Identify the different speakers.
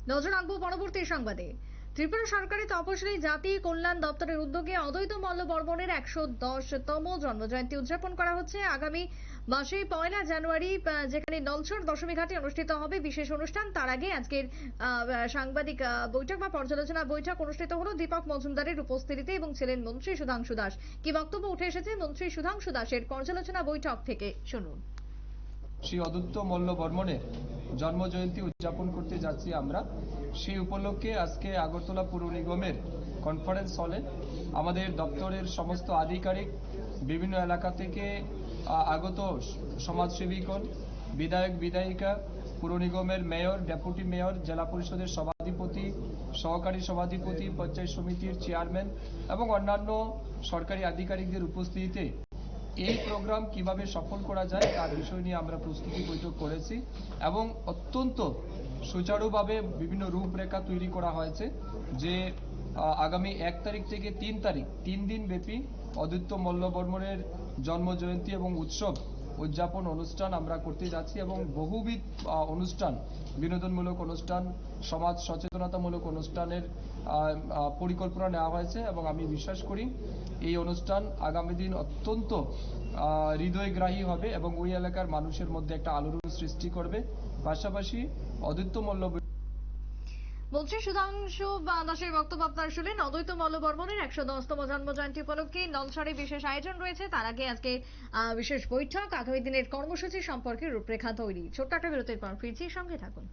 Speaker 1: নজর রাখবো পরবর্তী সংবাদে। ত্রিপুরা সরকারি তপশিলি জাতি কল্যাণ দপ্তরের উদ্যোগে অদ্বৈত মল্ল বর্মনের 110তম জন্মজয়ন্তী উদযাপন করা হচ্ছে আগামী মাসে 1 জানুয়ারি, যেখানে নলছর দশমী ঘাটে অনুষ্ঠিত হবে বিশেষ অনুষ্ঠান। তার আগে আজকের সাংবাদিক বৈঠক বা পর্যালোচনা বৈঠক অনুষ্ঠিত হলো দীপক মজুমদারের উপস্থিতিতে এবং ছিলেন মন্ত্রী সুধাংশু দাস। কি বক্তব্য উঠে এসেছে মন্ত্রী সুধাংশু দাসের পর্যালোচনা বৈঠক থেকে, শুনুন।
Speaker 2: শ্রী অদ্বৈত মল্ল বর্মনের জন্মজয়ন্তী উদযাপন করতে যাচ্ছি আমরা। সেই উপলক্ষে আজকে আগরতলা পুর নিগমের কনফারেন্স হলে আমাদের দপ্তরের সমস্ত আধিকারিক, বিভিন্ন এলাকা থেকে আগত সমাজসেবীগণ, বিধায়ক বিধায়িকা, পুর নিগমের মেয়র, ডেপুটি মেয়র, জেলা পরিষদের সভাধিপতি, সহকারী সভাধিপতি, পঞ্চায়েত সমিতির চেয়ারম্যান এবং অন্যান্য সরকারি আধিকারিকদের উপস্থিতিতে এই প্রোগ্রাম কিভাবে সফল করা যায় তার বিষয় নিয়ে আমরা প্রস্তুতি বৈঠক করেছি এবং অত্যন্ত সুচারুভাবে বিভিন্ন রূপরেখা তৈরি করা হয়েছে যে আগামী 1 তারিখ থেকে 3 তারিখ 3 দিন ব্যাপী অদ্বৈত মল্ল বর্মনের জন্মজয়ন্তী এবং উৎসব উদযাপন অনুষ্ঠান আমরা করতে যাচ্ছি এবং বহুবিধ অনুষ্ঠান, বিনোদনমূলক অনুষ্ঠান, সমাজ সচেতনতামূলক অনুষ্ঠানের পরিকল্পনা নেওয়া হয়েছে এবং আমি বিশ্বাস করি এই অনুষ্ঠান আগামী দিন অত্যন্ত হৃদয়গ্রাহী হবে এবং ওই এলাকার মানুষের মধ্যে একটা আলোড়ন সৃষ্টি করবে। পাশাপাশি অদ্বৈত মল্ল
Speaker 1: মন্ত্রী সুধাংশু দাসের বক্তব্য আপনারা শুনলেন। অদ্বৈত মল্ল বর্মনের 110তম জন্মজয়ন্তী উপলক্ষে নলছড়ে বিশেষ আয়োজন রয়েছে। তার আগে আজকে বিশেষ বৈঠক, আগামী দিনের কর্মসূচি সম্পর্কে রূপরেখা তৈরি। ছোট্ট একটা বিরতির পর ফিরছি, সঙ্গে থাকুন।